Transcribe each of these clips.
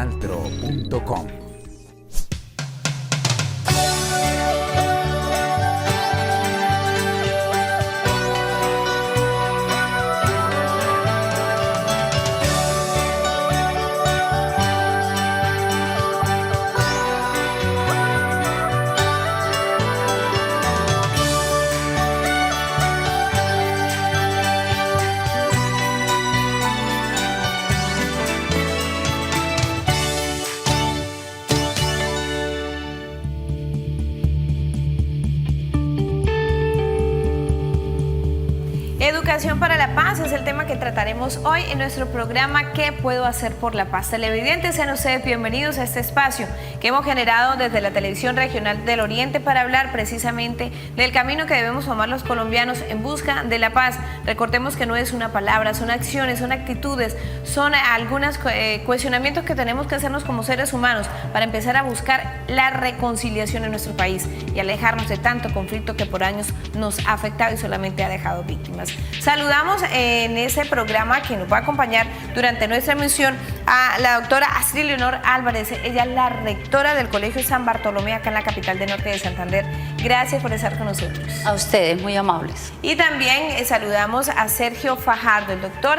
radioaltro.com. Educación para la paz es el tema que trataremos hoy en nuestro programa ¿Qué puedo hacer por la paz? Televidentes, sean ustedes bienvenidos a este espacio que hemos generado desde la Televisión Regional del Oriente para hablar precisamente del camino que debemos tomar los colombianos en busca de la paz. Recordemos que no es una palabra, son acciones, son actitudes, son algunos cuestionamientos que tenemos que hacernos como seres humanos para empezar a buscar la reconciliación en nuestro país y alejarnos de tanto conflicto que por años nos ha afectado y solamente ha dejado víctimas. Saludamos en ese programa que nos va a acompañar durante nuestra emisión a la doctora Astrid Leonor Álvarez. Ella es la rectora del Colegio San Bartolomé acá en la capital de Norte de Santander. Gracias por estar con nosotros. A ustedes, muy amables. Y también saludamos a Sergio Fajardo. El doctor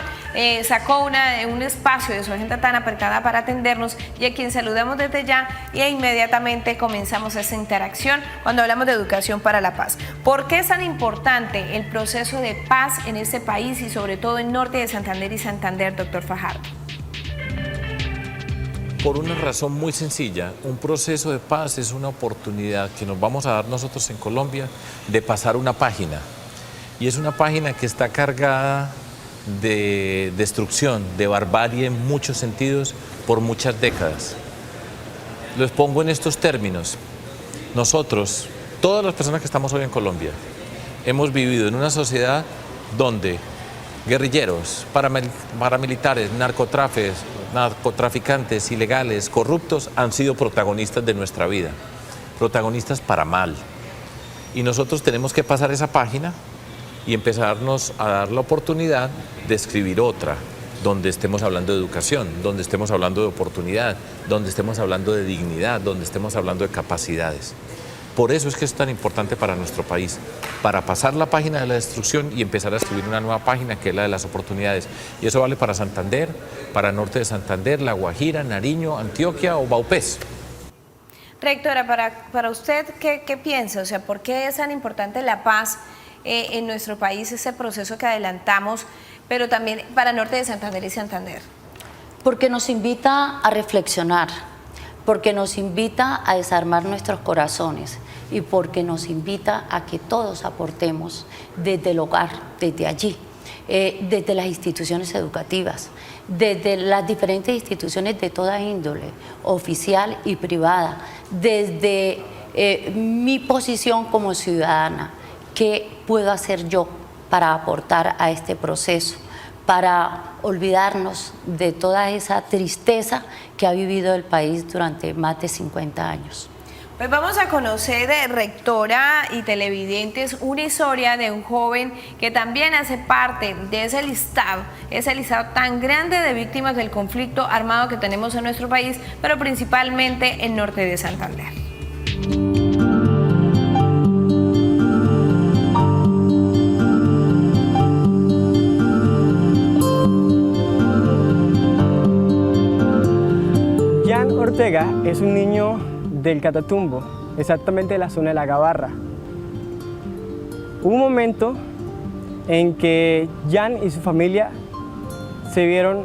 sacó un espacio de su agenda tan apretada para atendernos y a quien saludamos desde ya e inmediatamente comenzamos esa interacción cuando hablamos de educación para la paz. ¿Por qué es tan importante el proceso de paz en este país y sobre todo en Norte de Santander y Santander, doctor Fajardo? Por una razón muy sencilla, un proceso de paz es una oportunidad que nos vamos a dar nosotros en Colombia de pasar una página. Y es una página que está cargada de destrucción, de barbarie en muchos sentidos por muchas décadas. Los pongo en estos términos. Nosotros, todas las personas que estamos hoy en Colombia, hemos vivido en una sociedad donde guerrilleros, paramilitares, narcotraficantes, ilegales, corruptos han sido protagonistas de nuestra vida, protagonistas para mal. Y nosotros tenemos que pasar esa página y empezarnos a dar la oportunidad de escribir otra, donde estemos hablando de educación, donde estemos hablando de oportunidad, donde estemos hablando de dignidad, donde estemos hablando de capacidades. Por eso es que es tan importante para nuestro país, para pasar la página de la destrucción y empezar a escribir una nueva página que es la de las oportunidades. Y eso vale para Santander, para Norte de Santander, La Guajira, Nariño, Antioquia o Vaupés. Rectora, para usted, ¿qué piensa? O sea, ¿por qué es tan importante la paz en nuestro país, ese proceso que adelantamos, pero también para Norte de Santander y Santander? Porque nos invita a reflexionar, porque nos invita a desarmar nuestros corazones y porque nos invita a que todos aportemos desde el hogar, desde allí, desde las instituciones educativas, desde las diferentes instituciones de toda índole, oficial y privada, desde mi posición como ciudadana. ¿Qué puedo hacer yo para aportar a este proceso? Para olvidarnos de toda esa tristeza que ha vivido el país durante más de 50 años. Pues vamos a conocer, rectora y televidentes, una historia de un joven que también hace parte de ese listado tan grande de víctimas del conflicto armado que tenemos en nuestro país, pero principalmente en Norte de Santander. Ortega es un niño del Catatumbo, exactamente de la zona de La Gabarra. Hubo un momento en que Jan y su familia se vieron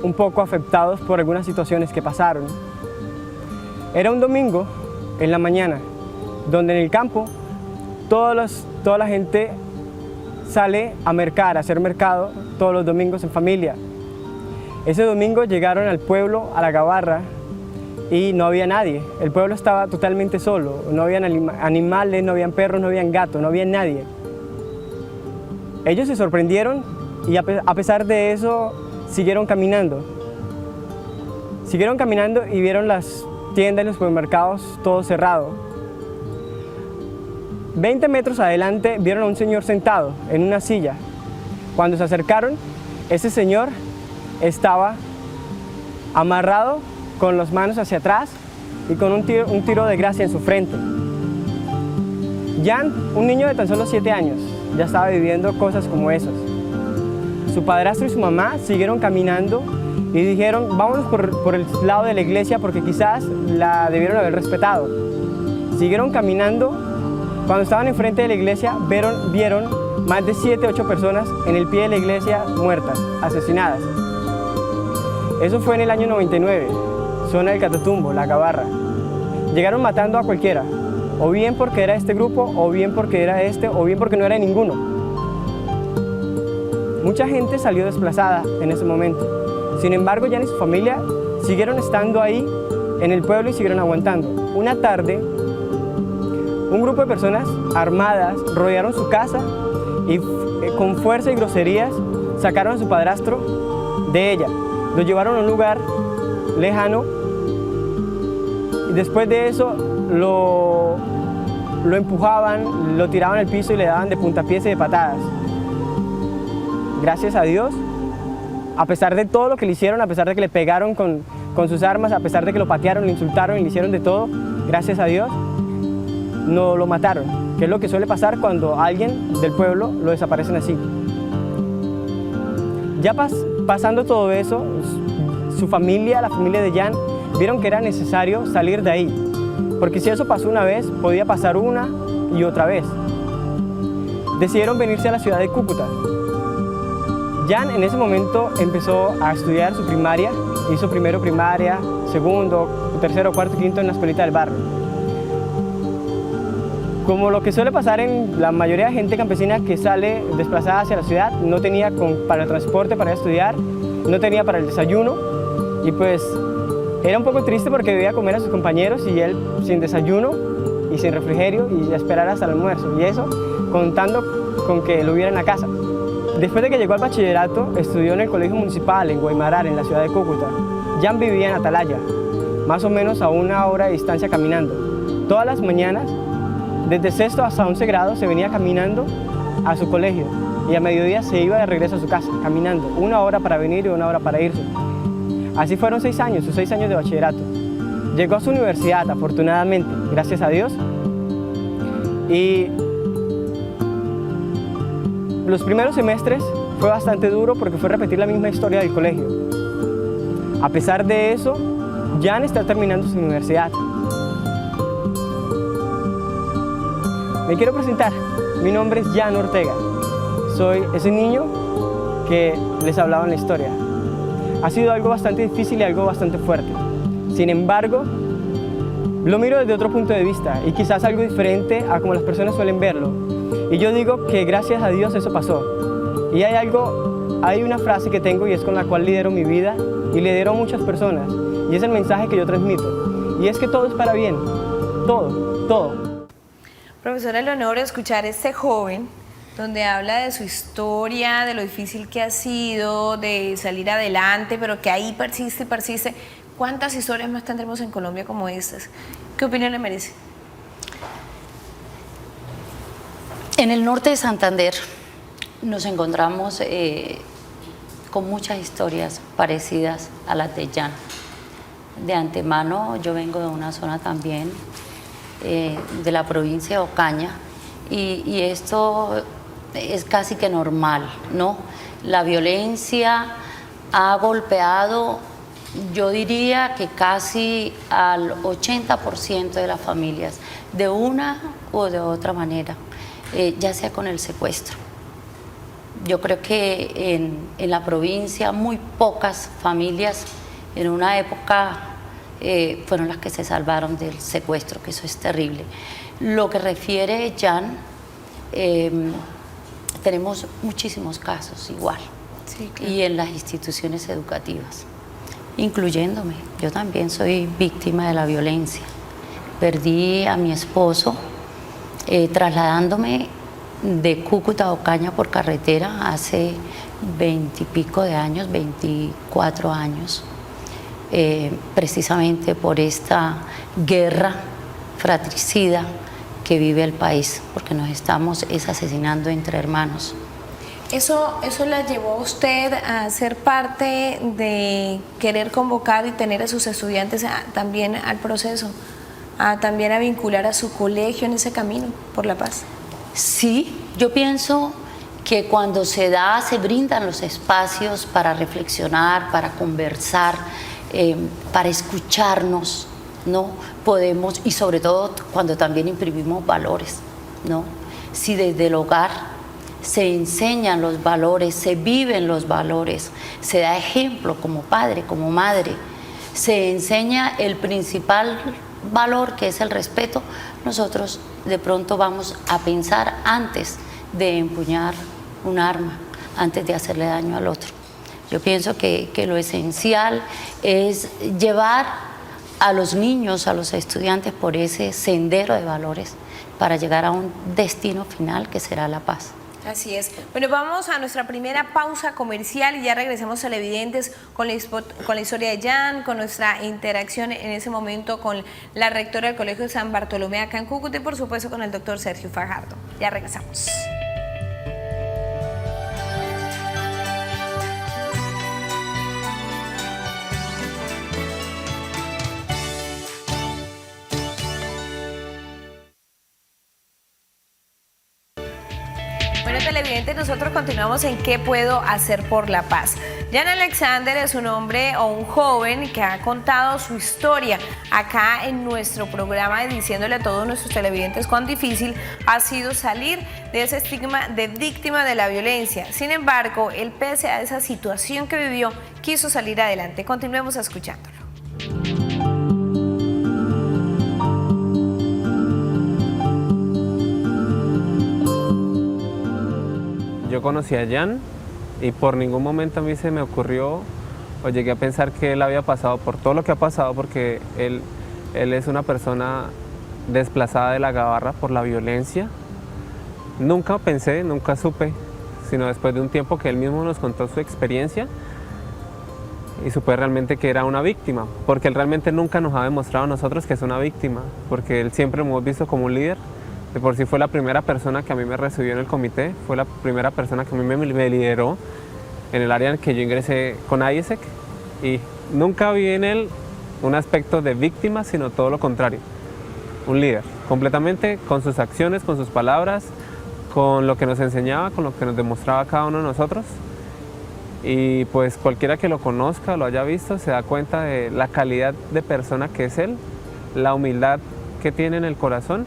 un poco afectados por algunas situaciones que pasaron. Era un domingo en la mañana, donde en el campo toda la gente sale a mercar, a hacer mercado todos los domingos en familia. Ese domingo llegaron al pueblo, a La Gabarra, y no había nadie. El pueblo estaba totalmente solo. No habían animales, no habían perros, no habían gatos, no había nadie. Ellos se sorprendieron y a pesar de eso siguieron caminando. Siguieron caminando y vieron las tiendas y los supermercados todo cerrado. 20 metros adelante vieron a un señor sentado en una silla. Cuando se acercaron, ese señor estaba amarrado con las manos hacia atrás y con un tiro de gracia en su frente. Jan, un niño de tan solo 7 años, ya estaba viviendo cosas como esas. Su padrastro y su mamá siguieron caminando y dijeron, vámonos por el lado de la iglesia porque quizás la debieron haber respetado. Siguieron caminando. Cuando estaban enfrente de la iglesia, vieron más de 7 u 8 personas en el pie de la iglesia muertas, asesinadas. Eso fue en el año 99, zona del Catatumbo, La Gabarra. Llegaron matando a cualquiera, o bien porque era este grupo, o bien porque era este, o bien porque no era ninguno. Mucha gente salió desplazada en ese momento. Sin embargo, Jan y su familia siguieron estando ahí en el pueblo y siguieron aguantando. Una tarde, un grupo de personas armadas rodearon su casa y con fuerza y groserías sacaron a su padrastro de ella. Lo llevaron a un lugar lejano y después de eso lo empujaban, lo tiraban al piso y le daban de puntapiés y de patadas. Gracias a Dios, a pesar de todo lo que le hicieron, a pesar de que le pegaron con sus armas, a pesar de que lo patearon, le insultaron y le hicieron de todo, gracias a Dios, no lo mataron, que es lo que suele pasar cuando a alguien del pueblo lo desaparecen así. Ya pasando todo eso, su familia, la familia de Jan, vieron que era necesario salir de ahí, porque si eso pasó una vez, podía pasar una y otra vez. Decidieron venirse a la ciudad de Cúcuta. Jan en ese momento empezó a estudiar su primaria, hizo primero primaria, segundo, tercero, cuarto, quinto en la escuelita del barrio. Como lo que suele pasar en la mayoría de gente campesina que sale desplazada hacia la ciudad, no tenía para el transporte, para ir a estudiar, no tenía para el desayuno y pues era un poco triste porque debía comer a sus compañeros y él sin desayuno y sin refrigerio y esperar hasta el almuerzo y eso contando con que lo hubiera en la casa. Después de que llegó al bachillerato, estudió en el colegio municipal en Guaymarar, en la ciudad de Cúcuta. Jan vivía en Atalaya, más o menos a 1 hora de distancia caminando. Todas las mañanas, desde sexto hasta 11 grado, se venía caminando a su colegio y a mediodía se iba de regreso a su casa, caminando, 1 hora para venir y 1 hora para irse. Así fueron 6 años, sus 6 años de bachillerato. Llegó a su universidad, afortunadamente, gracias a Dios, y los primeros semestres fue bastante duro porque fue repetir la misma historia del colegio. A pesar de eso, Jan está terminando su universidad. Me quiero presentar, mi nombre es Jan Ortega. Soy ese niño que les hablaba en la historia. Ha sido algo bastante difícil y algo bastante fuerte. Sin embargo, lo miro desde otro punto de vista y quizás algo diferente a como las personas suelen verlo. Y yo digo que gracias a Dios eso pasó. Y hay una frase que tengo y es con la cual lidero mi vida y lidero a muchas personas. Y es el mensaje que yo transmito. Y es que todo es para bien. Todo, todo. Profesora, el honor de escuchar a este joven donde habla de su historia, de lo difícil que ha sido, de salir adelante, pero que ahí persiste y persiste. ¿Cuántas historias más tendremos en Colombia como estas? ¿Qué opinión le merece? En el norte de Santander nos encontramos con muchas historias parecidas a las de Jan. De antemano, yo vengo de una zona también de la provincia de Ocaña y esto es casi que normal, ¿no? La violencia ha golpeado, yo diría que casi al 80% de las familias, de una o de otra manera, ya sea con el secuestro. Yo creo que en la provincia muy pocas familias en una época fueron las que se salvaron del secuestro, que eso es terrible. Lo que refiere Jan, tenemos muchísimos casos igual, sí, claro. Y en las instituciones educativas, incluyéndome. Yo también soy víctima de la violencia. Perdí a mi esposo trasladándome de Cúcuta a Ocaña por carretera hace 20 y pico de años, 24 años, precisamente por esta guerra fratricida que vive el país, porque nos estamos asesinando entre hermanos. ¿Eso la llevó a usted a ser parte de querer convocar y tener a sus estudiantes también al proceso, también a vincular a su colegio en ese camino por la paz? Sí, yo pienso que cuando se brindan los espacios para reflexionar, para conversar, para escucharnos, ¿no? Podemos, y sobre todo cuando también imprimimos valores, ¿no? Si desde el hogar se enseñan los valores, se viven los valores, se da ejemplo como padre, como madre, se enseña el principal valor que es el respeto, nosotros de pronto vamos a pensar antes de empuñar un arma, antes de hacerle daño al otro. Yo pienso que lo esencial es llevar a los niños, a los estudiantes por ese sendero de valores para llegar a un destino final que será la paz. Así es. Bueno, vamos a nuestra primera pausa comercial y ya regresamos, televidentes, con la historia de Jan, con nuestra interacción en ese momento con la rectora del Colegio de San Bartolomé acá en Cúcuta y por supuesto con el doctor Sergio Fajardo. Ya regresamos. Bueno, televidentes, nosotros continuamos en ¿Qué puedo hacer por la paz? Jan Alexander es un hombre o un joven que ha contado su historia acá en nuestro programa, diciéndole a todos nuestros televidentes cuán difícil ha sido salir de ese estigma de víctima de la violencia. Sin embargo, él, pese a esa situación que vivió, quiso salir adelante. Continuemos escuchándolo. Yo conocí a Jan y por ningún momento a mí se me ocurrió o llegué a pensar que él había pasado por todo lo que ha pasado, porque él es una persona desplazada de la Gabarra por la violencia. Nunca pensé, nunca supe, sino después de un tiempo que él mismo nos contó su experiencia y supe realmente que era una víctima, porque él realmente nunca nos ha demostrado a nosotros que es una víctima, porque él siempre lo hemos visto como un líder. De por sí fue la primera persona que a mí me recibió en el comité, fue la primera persona que a mí me lideró en el área en que yo ingresé con IESEC, y nunca vi en él un aspecto de víctima, sino todo lo contrario, un líder, completamente con sus acciones, con sus palabras, con lo que nos enseñaba, con lo que nos demostraba cada uno de nosotros. Y pues cualquiera que lo conozca, lo haya visto, se da cuenta de la calidad de persona que es él, la humildad que tiene en el corazón,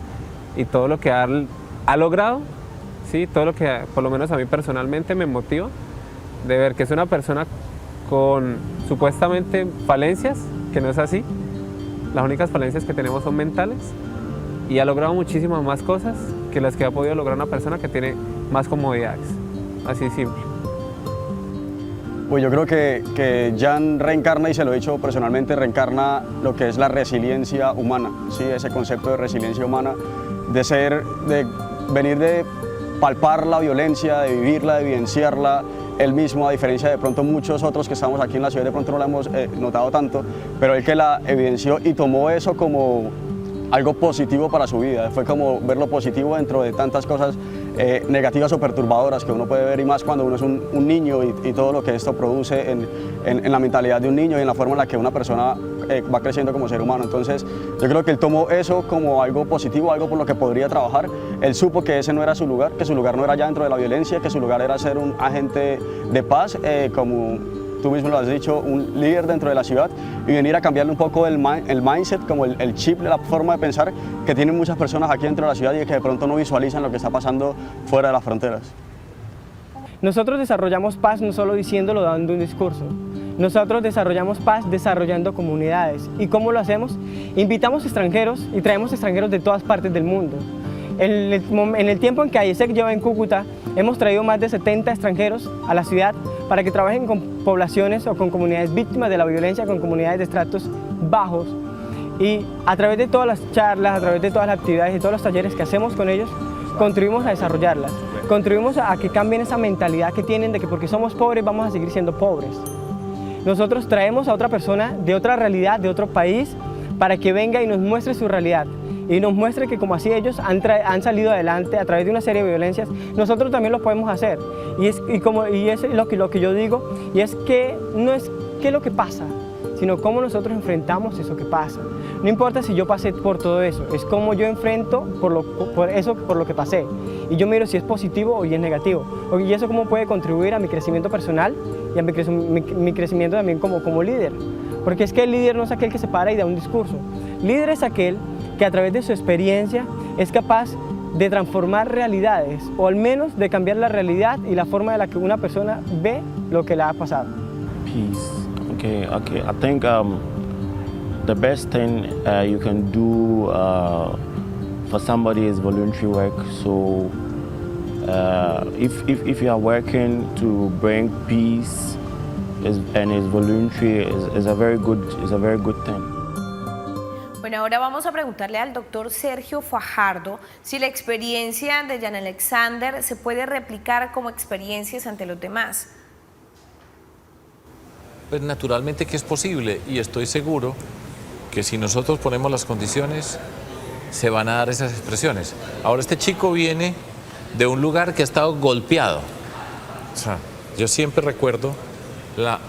y todo lo que ha logrado, ¿sí? Todo lo que por lo menos a mí personalmente me motiva de ver que es una persona con supuestamente falencias, que no es así. Las únicas falencias que tenemos son mentales, y ha logrado muchísimas más cosas que las que ha podido lograr una persona que tiene más comodidades, así simple. Pues yo creo que Jan reencarna, y se lo he dicho personalmente, reencarna lo que es la resiliencia humana, ¿sí? Ese concepto de resiliencia humana, de venir de palpar la violencia, de vivirla, de vivenciarla él mismo, a diferencia de pronto muchos otros que estamos aquí en la ciudad, de pronto no la hemos notado tanto, pero él que la evidenció y tomó eso como algo positivo para su vida. Fue como ver lo positivo dentro de tantas cosas negativas o perturbadoras que uno puede ver, y más cuando uno es un niño y todo lo que esto produce en la mentalidad de un niño y en la forma en la que una persona va creciendo como ser humano. Entonces yo creo que él tomó eso como algo positivo, algo por lo que podría trabajar. Él supo que ese no era su lugar, que su lugar no era ya dentro de la violencia, que su lugar era ser un agente de paz, como tú mismo lo has dicho, un líder dentro de la ciudad, y venir a cambiarle un poco el mindset, como el chip, la forma de pensar que tienen muchas personas aquí dentro de la ciudad y que de pronto no visualizan lo que está pasando fuera de las fronteras. Nosotros desarrollamos paz no solo diciéndolo, dando un discurso. Nosotros desarrollamos paz desarrollando comunidades. ¿Y cómo lo hacemos? Invitamos extranjeros y traemos extranjeros de todas partes del mundo. En el tiempo en que IESEC lleva en Cúcuta, hemos traído más de 70 extranjeros a la ciudad para que trabajen con poblaciones o con comunidades víctimas de la violencia, con comunidades de estratos bajos. Y a través de todas las charlas, a través de todas las actividades y todos los talleres que hacemos con ellos, contribuimos a desarrollarlas. Contribuimos a que cambien esa mentalidad que tienen de que porque somos pobres vamos a seguir siendo pobres. Nosotros traemos a otra persona de otra realidad, de otro país, para que venga y nos muestre su realidad. y nos muestre que como así ellos han salido adelante a través de una serie de violencias, nosotros también lo podemos hacer. Y es lo que yo digo, y es que no es qué es lo que pasa, sino cómo nosotros enfrentamos eso que pasa. No importa si yo pasé por todo eso, es cómo yo enfrento por lo que pasé. Y yo miro si es positivo o si es negativo. Y eso cómo puede contribuir a mi crecimiento personal y a mi crecimiento también como líder. Porque es que el líder no es aquel que se para y da un discurso. Líder es aquel que a través de su experiencia es capaz de transformar realidades, o al menos de cambiar la realidad y la forma de la que una persona ve lo que le ha pasado. Peace. Okay. I think the best thing you can do for somebody is voluntary work. So if you are working to bring peace and is voluntary, is a very good thing. Bueno, ahora vamos a preguntarle al doctor Sergio Fajardo si la experiencia de Jan Alexander se puede replicar como experiencias ante los demás. Pues naturalmente que es posible, y estoy seguro que si nosotros ponemos las condiciones, se van a dar esas expresiones. Ahora, este chico viene de un lugar que ha estado golpeado. O sea, yo siempre recuerdo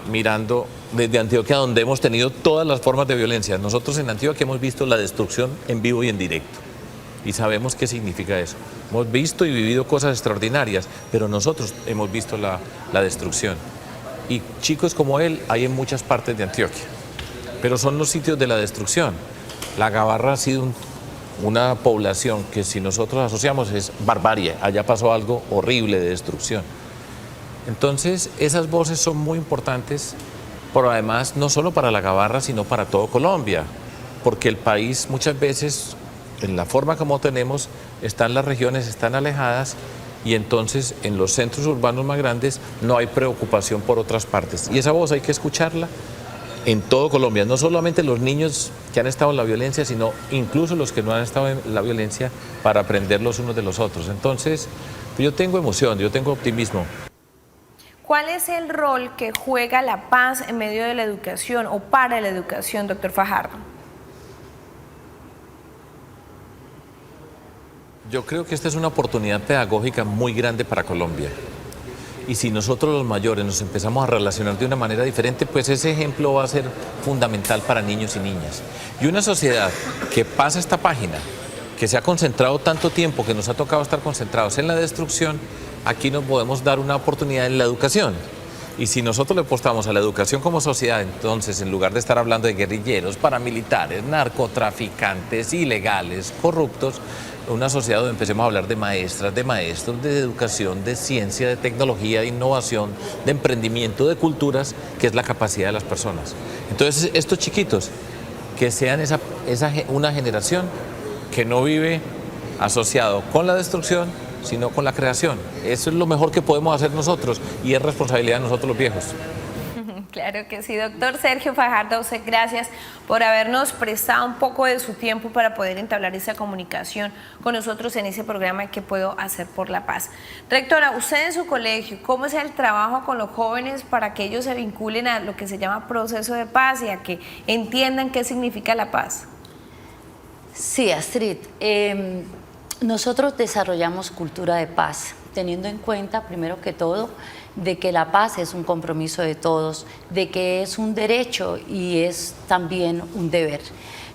mirando desde Antioquia, donde hemos tenido todas las formas de violencia. Nosotros en Antioquia hemos visto la destrucción en vivo y en directo, y sabemos qué significa eso. Hemos visto y vivido cosas extraordinarias, pero nosotros hemos visto la destrucción. Y chicos como él hay en muchas partes de Antioquia, pero son los sitios de la destrucción. La Gabarra ha sido una población que, si nosotros asociamos, es barbarie. Allá pasó algo horrible de destrucción. Entonces, esas voces son muy importantes, pero además no solo para la Gabarra, sino para todo Colombia, porque el país muchas veces, en la forma como tenemos, están las regiones, están alejadas, y entonces en los centros urbanos más grandes no hay preocupación por otras partes. Y esa voz hay que escucharla en todo Colombia, no solamente los niños que han estado en la violencia, sino incluso los que no han estado en la violencia, para aprender los unos de los otros. Entonces, yo tengo emoción, yo tengo optimismo. ¿Cuál es el rol que juega la paz en medio de la educación o para la educación, doctor Fajardo? Yo creo que esta es una oportunidad pedagógica muy grande para Colombia. Y si nosotros los mayores nos empezamos a relacionar de una manera diferente, pues ese ejemplo va a ser fundamental para niños y niñas. Y una sociedad que pasa esta página, que se ha concentrado tanto tiempo, que nos ha tocado estar concentrados en la destrucción, aquí nos podemos dar una oportunidad en la educación. Y si nosotros le apostamos a la educación como sociedad, entonces en lugar de estar hablando de guerrilleros, paramilitares, narcotraficantes, ilegales, corruptos, una sociedad donde empecemos a hablar de maestras, de maestros, de educación, de ciencia, de tecnología, de innovación, de emprendimiento, de culturas, que es la capacidad de las personas. Entonces, estos chiquitos, que sean una generación que no vive asociado con la destrucción, sino con la creación. Eso es lo mejor que podemos hacer nosotros, y es responsabilidad de nosotros los viejos. Claro que sí, doctor Sergio Fajardo, usted gracias por habernos prestado un poco de su tiempo para poder entablar esa comunicación con nosotros en ese programa ¿Qué puedo hacer por la paz? Rectora, usted en su colegio, ¿cómo es el trabajo con los jóvenes para que ellos se vinculen a lo que se llama proceso de paz y a que entiendan qué significa la paz? Sí, Astrid, nosotros desarrollamos cultura de paz, teniendo en cuenta, primero que todo, de que la paz es un compromiso de todos, de que es un derecho y es también un deber.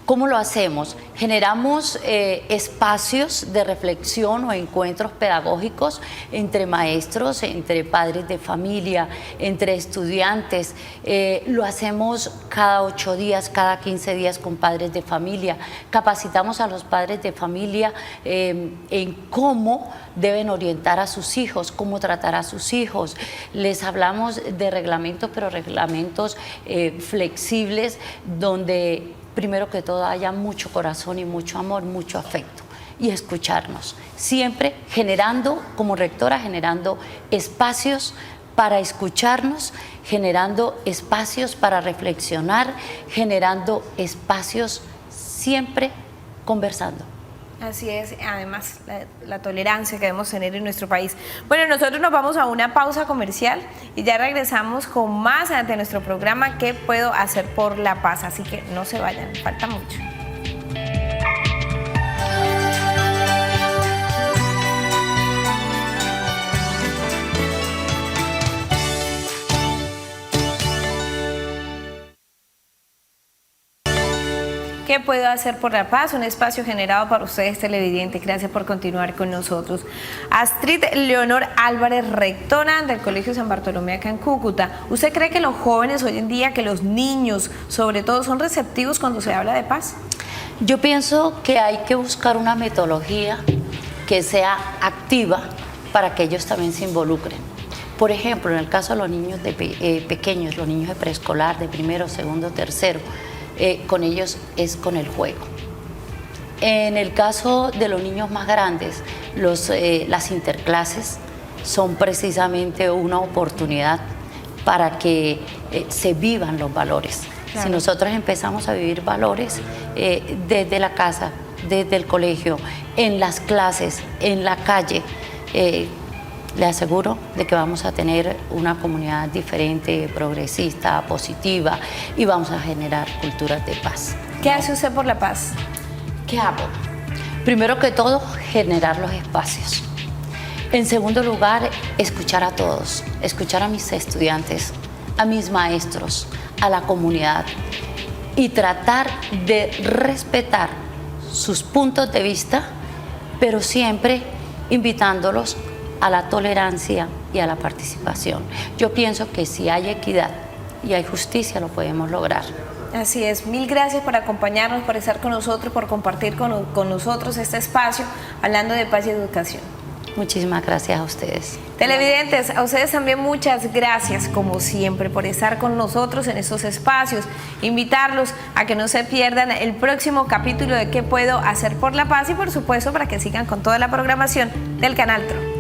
¿Cómo lo hacemos? Generamos espacios de reflexión o encuentros pedagógicos entre maestros, entre padres de familia, entre estudiantes. Lo hacemos cada 8 días, cada 15 días con padres de familia. Capacitamos a los padres de familia en cómo deben orientar a sus hijos, cómo tratar a sus hijos. Les hablamos de reglamentos, pero reglamentos flexibles, donde primero que todo haya mucho corazón y mucho amor, mucho afecto, y escucharnos, siempre generando, como rectora, generando espacios para escucharnos, generando espacios para reflexionar, generando espacios siempre conversando. Así es, además la tolerancia que debemos tener en nuestro país. Bueno, nosotros nos vamos a una pausa comercial y ya regresamos con más ante nuestro programa ¿Qué puedo hacer por la paz? Así que no se vayan, falta mucho. ¿Qué puedo hacer por la paz? Un espacio generado para ustedes televidentes. Gracias por continuar con nosotros. Astrid Leonor Álvarez, rectora del Colegio San Bartolomé acá en Cúcuta. ¿Usted cree que los jóvenes hoy en día, que los niños sobre todo, son receptivos cuando se habla de paz? Yo pienso que hay que buscar una metodología que sea activa para que ellos también se involucren. Por ejemplo, en el caso de los niños pequeños, los niños de preescolar, de primero, segundo, tercero, con ellos es con el juego. En el caso de los niños más grandes, las interclases son precisamente una oportunidad para que se vivan los valores. Claro. Si nosotros empezamos a vivir valores desde la casa, desde el colegio, en las clases, en la calle, le aseguro de que vamos a tener una comunidad diferente, progresista, positiva, y vamos a generar culturas de paz. ¿Qué hace usted por la paz? ¿Qué hago? Primero que todo, generar los espacios. En segundo lugar, escuchar a todos, escuchar a mis estudiantes, a mis maestros, a la comunidad, y tratar de respetar sus puntos de vista, pero siempre invitándolos a la tolerancia y a la participación. Yo pienso que si hay equidad y hay justicia, lo podemos lograr. Así es, mil gracias por acompañarnos, por estar con nosotros, por compartir con nosotros este espacio hablando de paz y educación. Muchísimas gracias a ustedes. Televidentes, a ustedes también muchas gracias, como siempre, por estar con nosotros en estos espacios. Invitarlos a que no se pierdan el próximo capítulo de ¿Qué puedo hacer por la paz? Y por supuesto para que sigan con toda la programación del Canal Tro.